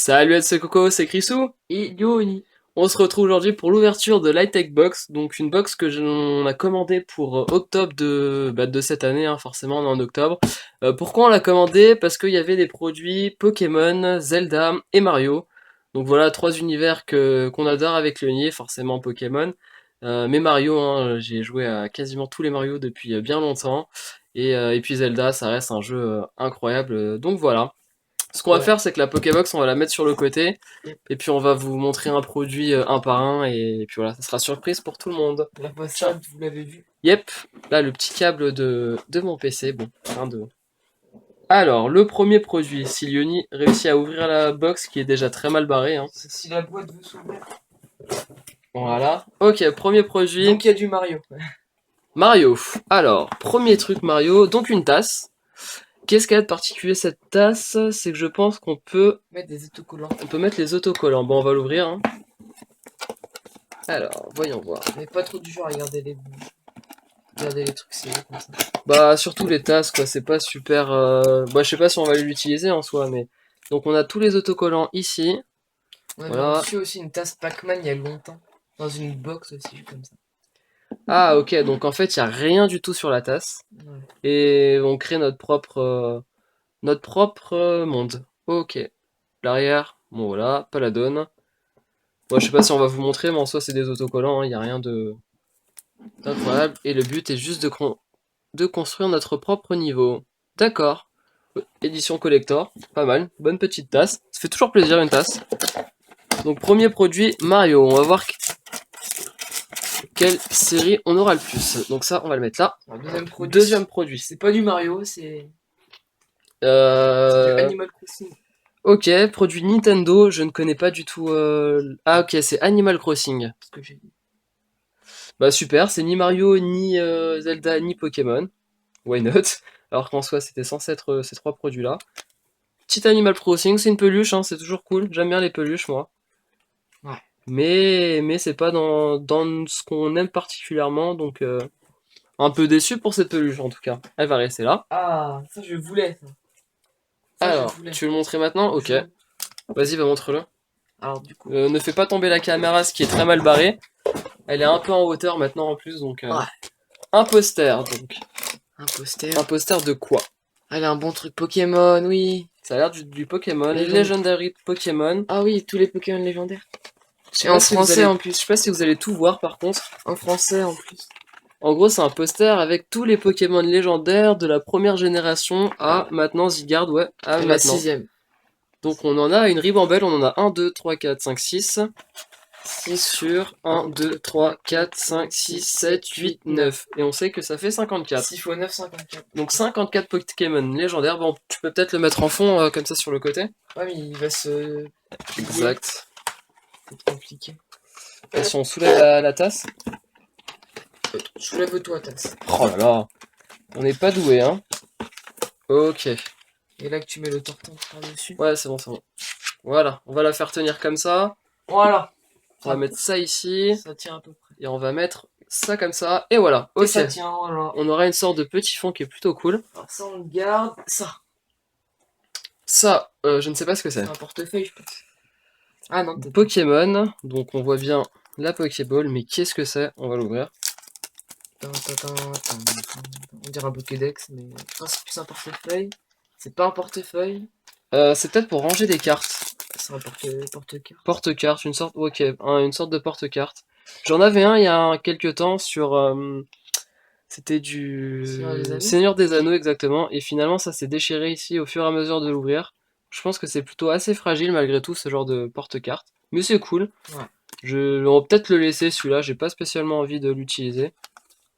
Salut à ce coco, c'est Chrisou. Et Yoni. On se retrouve aujourd'hui pour l'ouverture de l'Hightech Box, donc une box que on a commandée pour octobre de cette année, hein, forcément on est en octobre. Pourquoi on l'a commandée? Parce qu'il y avait des produits Pokémon, Zelda et Mario. Donc voilà, trois univers qu'on adore avec le nier, forcément Pokémon. Mais Mario, hein, j'ai joué à quasiment tous les Mario depuis bien longtemps. Et puis Zelda, ça reste un jeu incroyable. Donc voilà. Ce qu'on va Ouais. faire, c'est que la Pokébox, on va la mettre sur le côté, et puis on va vous montrer un produit un par un, et puis voilà, ça sera surprise pour tout le monde. La Tiens, façade, vous l'avez vu. yep, là le petit câble de mon PC, bon, rien de... Alors, le premier produit, si Lioni réussit à ouvrir la box, qui est déjà très mal barrée, hein. Si la boîte veut s'ouvrir. Voilà. Ok, premier produit, Donc il y a du Mario. Mario. Alors, premier truc Mario, donc une tasse. Qu'est-ce qu'elle a de particulier cette tasse? C'est que je pense Mettre des autocollants. on peut mettre les autocollants. Bon, on va l'ouvrir, hein. Alors, voyons voir. Mais pas trop du genre à regarder les trucs serrés comme ça. Bah surtout les tasses quoi, c'est pas super. Bah je sais pas si on va l'utiliser en soi, mais donc on a tous les autocollants ici. On avait Voilà. reçu aussi une tasse Pac-Man il y a longtemps. Dans une box aussi, comme ça. Ah ok, donc en fait il y a rien du tout sur la tasse Ouais. et on crée notre propre monde. Ok. L'arrière, bon voilà, pas la donne. Moi je sais pas si on va vous montrer, mais en soi c'est des autocollants, il y a rien de d'incroyable. Et le but est juste de construire notre propre niveau. D'accord. Édition collector, pas mal, bonne petite tasse. Ça fait toujours plaisir une tasse. Donc premier produit, Mario. On va voir quelle série on aura le plus. Donc ça, on va le mettre là. Alors, deuxième produit. Deuxième produit. C'est pas du Mario, c'est du Euh... Animal Crossing. Ok, produit Nintendo. Je ne connais pas du tout. Ah ok, c'est Animal Crossing. Ce que j'ai dit. Bah super, c'est ni Mario, ni Zelda, ni Pokémon. Why not? Alors qu'en soi, c'était censé être ces trois produits-là. Petit Animal Crossing, c'est une peluche, hein, c'est toujours cool. J'aime bien les peluches, moi. Ouais. Mais c'est pas dans ce qu'on aime particulièrement, donc un peu déçu pour cette peluche en tout cas. Elle va rester là. Ah, ça je voulais. Ça je Alors, voulais. tu veux le montrer maintenant? Ok. Je- Vas-y, va montre-le. Alors du coup. Ne fais pas tomber la caméra, ce qui est très mal barré. Elle est un peu en hauteur maintenant en plus, donc Ouais. un poster. Donc Un poster. un poster de quoi? Elle a un bon truc Pokémon, oui. Ça a l'air du Pokémon, Légende- Legendary Pokémon. Ah oui, tous les Pokémon légendaires. Je sais Et en pas si vous français allez, en je plus. sais pas si vous allez tout voir par contre. En français en plus. En gros, c'est un poster avec tous les Pokémon légendaires de la première génération à maintenant Zygarde, ouais, à Et la maintenant. sixième. Donc on en a une ribambelle, on en a 1, 2, 3, 4, 5, 6. 6 sur 1, 2, 3, 4, 5, 6, 7, 8, 9. Et on sait que ça fait 54. 6 fois 9, 54. Donc 54 Pokémon légendaires. Bon, tu peux peut-être le mettre en fond comme ça sur le côté. Ouais, mais il va se plier. Exact. C'est compliqué. Et si on soulève la tasse. Soulève-toi, tasse. Oh là là. On n'est pas doué, hein. Ok. Et là que tu mets le torton par-dessus. Ouais, c'est bon, c'est bon. Voilà, on va la faire tenir comme ça. Voilà. On va mettre ça ici. Ça tient à peu près. Et on va mettre ça comme ça. Et voilà. Et Ok. ça tient, voilà. On aura une sorte de petit fond qui est plutôt cool. Alors ça, on le garde. Ça, Ça, je ne sais pas ce que c'est. c'est un portefeuille, je pense. Ah non, peut-être. Pokémon. Donc on voit bien la Pokéball. Mais qu'est-ce que c'est? On va l'ouvrir. On dirait un Pokédex, mais je pense que c'est plus un portefeuille. C'est pas un portefeuille, C'est peut-être pour ranger des cartes. c'est un porte-carte. Porte-carte, une sorte. Ok, une sorte de porte-carte. J'en avais un il y a quelques temps sur. C'était du Seigneur des Anneaux. Seigneur des Anneaux exactement. Et finalement, ça s'est déchiré ici au fur et à mesure de l'ouvrir. Je pense que c'est plutôt assez fragile malgré tout ce genre de porte-carte. Mais c'est cool. Ouais. On va peut-être le laisser celui-là. J'ai pas spécialement envie de l'utiliser.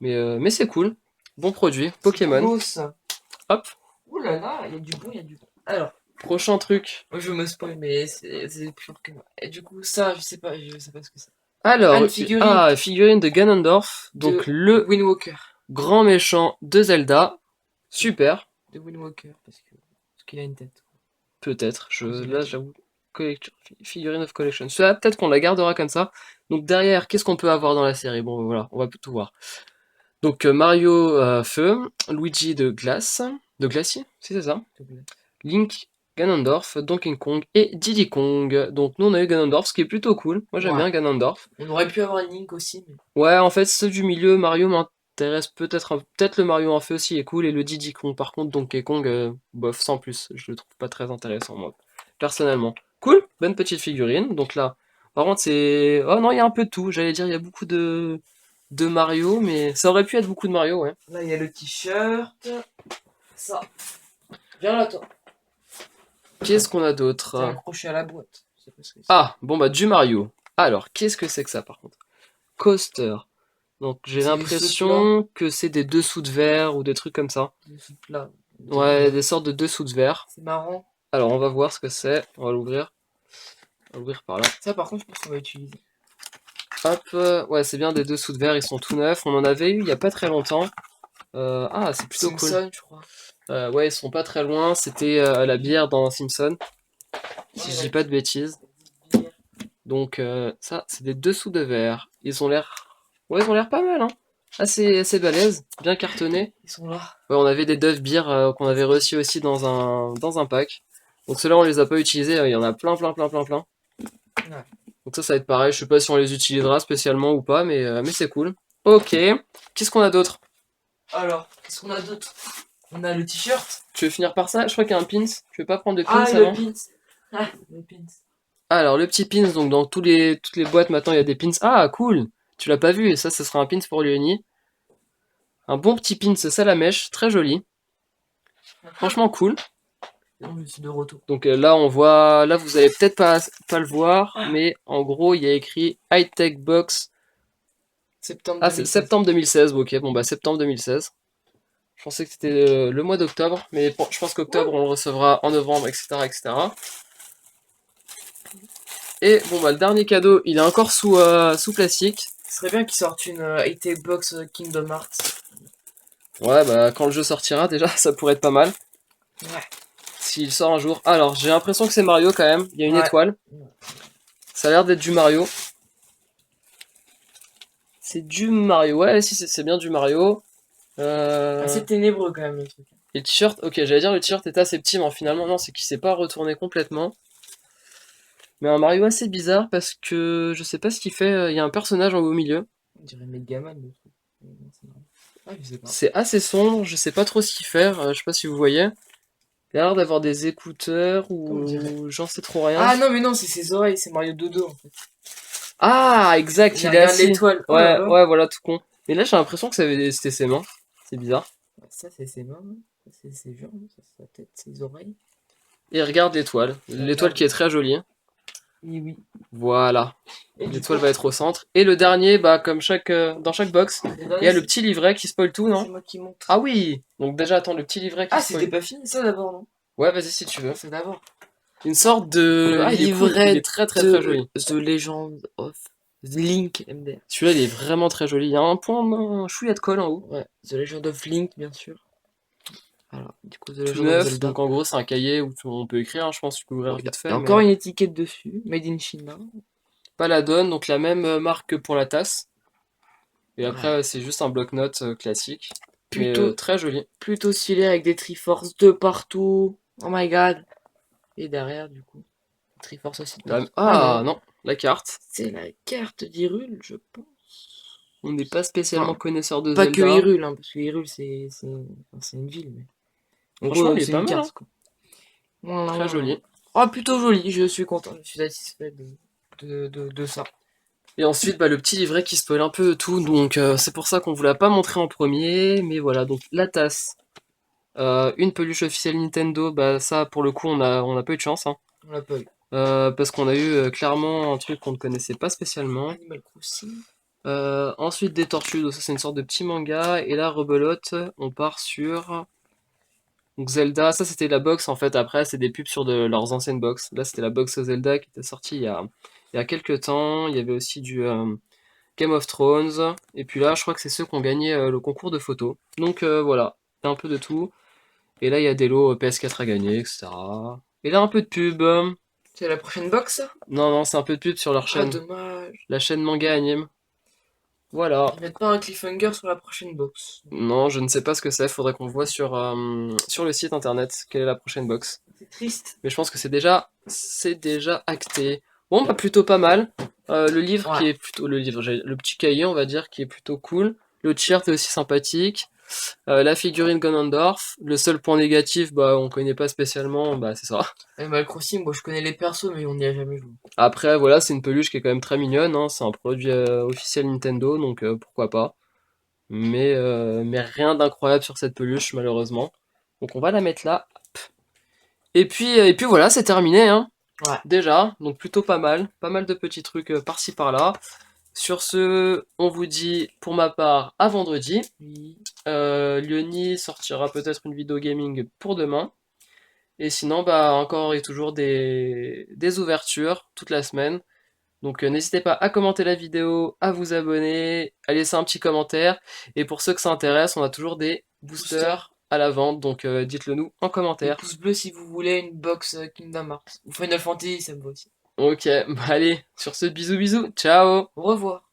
Mais c'est cool. Bon produit. C'est Pokémon. beau, ça. Hop. Ouh là là, il y a du bon, il y a du bon. Alors, Prochain truc. moi je me spoil, mais c'est plus fort que moi. Et du coup, ça, je sais pas ce que c'est. Alors, une figurine figurine de Ganondorf. Donc de le Wind Walker. grand méchant de Zelda. Super. De Wind Walker, parce qu'il a une tête. Peut-être. Là, j'avoue. Figurine of Collection. Celui-là, peut-être qu'on la gardera comme ça. Donc derrière, qu'est-ce qu'on peut avoir dans la série? Bon, voilà, on va tout voir. Donc Mario feu, Luigi de glace, de glacier, si c'est ça. Link Ganondorf, Donkey Kong et Diddy Kong. Donc nous on a eu Ganondorf, ce qui est plutôt cool. Moi j'aime bien Ouais. Ganondorf. On aurait pu avoir une Link aussi, mais. Ouais, en fait ceux du milieu, Mario m'intéresse peut-être peut-être le Mario en feu aussi est cool et le Diddy Kong. Par contre Donkey Kong, bof, sans plus. Je le trouve pas très intéressant moi, personnellement. Cool, bonne petite figurine. Donc là, par contre c'est... Oh non, il y a un peu de tout. J'allais dire il y a beaucoup de Mario, mais ça aurait pu être beaucoup de Mario, ouais. Là, il y a le t-shirt. Ça. Viens là, toi. Qu'est-ce qu'on a C'est d'autre? accroché à la boîte. Je sais pas ce que c'est. Ah, bon bah du Mario. Alors, qu'est-ce que c'est que ça par contre? Coaster. Donc j'ai C'est des ceux de là. l'impression que c'est des dessous de verre ou des trucs comme ça. Des sous plats. Ouais, des sortes de dessous de verre. C'est marrant. Alors on va voir ce que c'est. On va l'ouvrir. On va l'ouvrir par là. Ça, par contre, je pense qu'on va utiliser. Hop, ouais, c'est bien des dessous de verre, ils sont tout neufs. On en avait eu il y a pas très longtemps. Ah, c'est plutôt cool. Simpson, je crois. Ouais, ils sont pas très loin. C'était la bière dans Simpson, si je dis pas de bêtises. Donc ça, c'est des dessous de verre. Ils ont l'air... Ouais, ils ont l'air pas mal, hein. Assez balèzes, bien cartonnés. Ils sont là. Ouais, on avait des Dove Beer qu'on avait reçus aussi dans un pack. Donc ceux-là, on les a pas utilisés. Il y en a plein, plein, plein, plein, plein. Ouais. Donc ça va être pareil. Je sais pas si on les utilisera spécialement ou pas, mais c'est cool. Ok. Qu'est-ce qu'on a d'autre? Alors, qu'est-ce qu'on a d'autre? On a le t-shirt. Tu veux finir par ça? Je crois qu'il y a un pins. Tu veux pas prendre de pins Ah, le avant? pins. Ah, le pins. Alors, le petit pins, donc dans toutes les boîtes maintenant, il y a des pins. Ah, cool! Tu l'as pas vu, et ça, ce sera un pins pour Léonie. Un bon petit pins Salamèche, très joli. Franchement cool. Non, je suis de retour. Donc là, on voit, là, vous allez peut-être pas le voir, mais en gros, il y a écrit High Tech Box. Septembre Ah, c'est 2016. septembre 2016. Ok, bon bah septembre 2016. Je pensais que c'était le mois d'octobre, mais bon, je pense qu'octobre, on le recevra en novembre, etc., etc. Et bon bah le dernier cadeau, il est encore sous plastique. Ce serait bien qu'ils sortent une high-tech box Kingdom Hearts. Ouais, bah quand le jeu sortira, déjà, ça pourrait être pas mal. Ouais. S'il sort un jour. Alors, j'ai l'impression que c'est Mario quand même. Il y a une Ouais. étoile. Ça a l'air d'être du Mario. C'est du Mario. Ouais, si, c'est bien du Mario. Assez ténébreux quand même le truc. Et le t-shirt, ok, j'allais dire le t-shirt est assez petit, mais finalement, non, c'est qu'il s'est pas retourné complètement. Mais un Mario assez bizarre parce que je sais pas ce qu'il fait. Il y a un personnage en haut au milieu. On dirait Megaman le truc. Mais non, c'est marrant. Ah, je sais pas. C'est assez sombre, je sais pas trop ce qu'il fait. Je sais pas si vous voyez. Il a l'air d'avoir des écouteurs Comment on dirait ou j'en sais trop rien. Ah non, mais non, c'est ses oreilles, c'est Mario Dodo en fait. Ah, exact, Il il est regarde assis. l'étoile. Oh là Ouais, là. ouais, voilà, tout con. Mais là, j'ai l'impression que c'était ses mains. C'est bizarre. Ça, c'est ses mains. Ça, c'est ses jambes. Ça, c'est sa tête, ses oreilles. Et regarde l'étoile. L'étoile Regarde. qui est très jolie. Oui, oui. Voilà. Et du L'étoile coup, va être au centre. Et le dernier, bah, comme dans chaque box, le il y dernier, a le petit livret qui spoil tout, c'est non? moi qui montre. Ah oui! Donc déjà, attends, le petit livret qui Ah, spoil. c'était pas fini ça d'abord, non? Ouais, vas-y si tu veux. C'est d'abord. Une sorte de... Le Ah, il est cool. Il livret est très très de très joli. The Legend of Link MDR. Celui-là, il est vraiment très joli. Il y a un point, un chouïa de colle en haut. Ouais, The Legend of Link, bien sûr. Alors, du coup, The Tout Legend of neuf. Zelda. Donc en gros, c'est un cahier où on peut écrire, hein, je pense que tu peux ouvrir Il y vite a fait. encore Mais une étiquette dessus, Made in China. pas la donne, donc la même marque que pour la tasse. Et après, Ouais. c'est juste un bloc-notes classique. Mais Plutôt, très joli. plutôt stylé avec des Triforce de partout. Oh my god. Et derrière, du coup, Triforce aussi de partout. Ah non, non, la carte. c'est la carte d'Hyrule, je pense. On n'est pas spécialement Enfin, connaisseur de pas que Zelda. Hyrule, hein, parce que Hyrule, c'est une ville. Mais... En Franchement, gros, il est c'est pas une mal, hein. carte, quoi. Voilà, Très voilà. joli. Oh, plutôt joli, je suis content, je suis satisfait de ça. Et ensuite, bah, le petit livret qui spoil un peu tout. Donc, c'est pour ça qu'on vous l'a pas montré en premier. Mais voilà, donc la tasse. Une peluche officielle Nintendo. Bah, ça, pour le coup, on a pas eu de chance, hein. On l'a pas eu. Parce qu'on a eu clairement un truc qu'on ne connaissait pas spécialement. Animal Crossing. Ensuite, des tortues. Donc, ça, c'est une sorte de petit manga. Et là, rebelote, on part sur. Donc Zelda, ça c'était la box en fait, après c'est des pubs sur leurs anciennes box. Là c'était la box Zelda qui était sortie il y a quelques temps, il y avait aussi du Game of Thrones, et puis là je crois que c'est ceux qui ont gagné le concours de photos. Donc voilà, il y a un peu de tout. Et là il y a des lots PS4 à gagner, etc. Et là un peu de pub. C'est la prochaine box, ça? Non, non, c'est un peu de pub sur leur Ah, chaîne. dommage. La chaîne manga anime. Voilà. Ils mettent pas un cliffhanger sur la prochaine box. Non, je ne sais pas ce que c'est, faudrait qu'on voit sur le site internet quelle est la prochaine box. C'est triste. Mais je pense que c'est déjà acté. Bon, bah plutôt pas mal. Le livre Ouais. qui est plutôt le petit cahier, on va dire, qui est plutôt cool. Le t-shirt est aussi sympathique. La figurine Ganondorf. Le seul point négatif, bah on connaît pas spécialement, bah c'est ça. Animal Crossing, moi je connais les persos, mais on n'y a jamais joué. Après, voilà, c'est une peluche qui est quand même très mignonne, hein. C'est un produit officiel Nintendo, donc pourquoi pas. Mais rien d'incroyable sur cette peluche, malheureusement. Donc on va la mettre là. Et puis voilà, c'est terminé, hein. Ouais. Déjà, donc plutôt pas mal. Pas mal de petits trucs par-ci par-là. Sur ce, on vous dit pour ma part à vendredi. Oui. Lyoni sortira peut-être une vidéo gaming pour demain. Et sinon, bah encore et toujours des ouvertures toute la semaine. Donc n'hésitez pas à commenter la vidéo, à vous abonner, à laisser un petit commentaire. Et pour ceux que ça intéresse, on a toujours des Booster. boosters à la vente, donc dites-le nous en Et commentaire. pouce bleu si vous voulez une box Kingdom Hearts. Ou Final Fantasy, ça me va aussi. Ok, bah allez, sur ce, bisous bisous, ciao! Au revoir.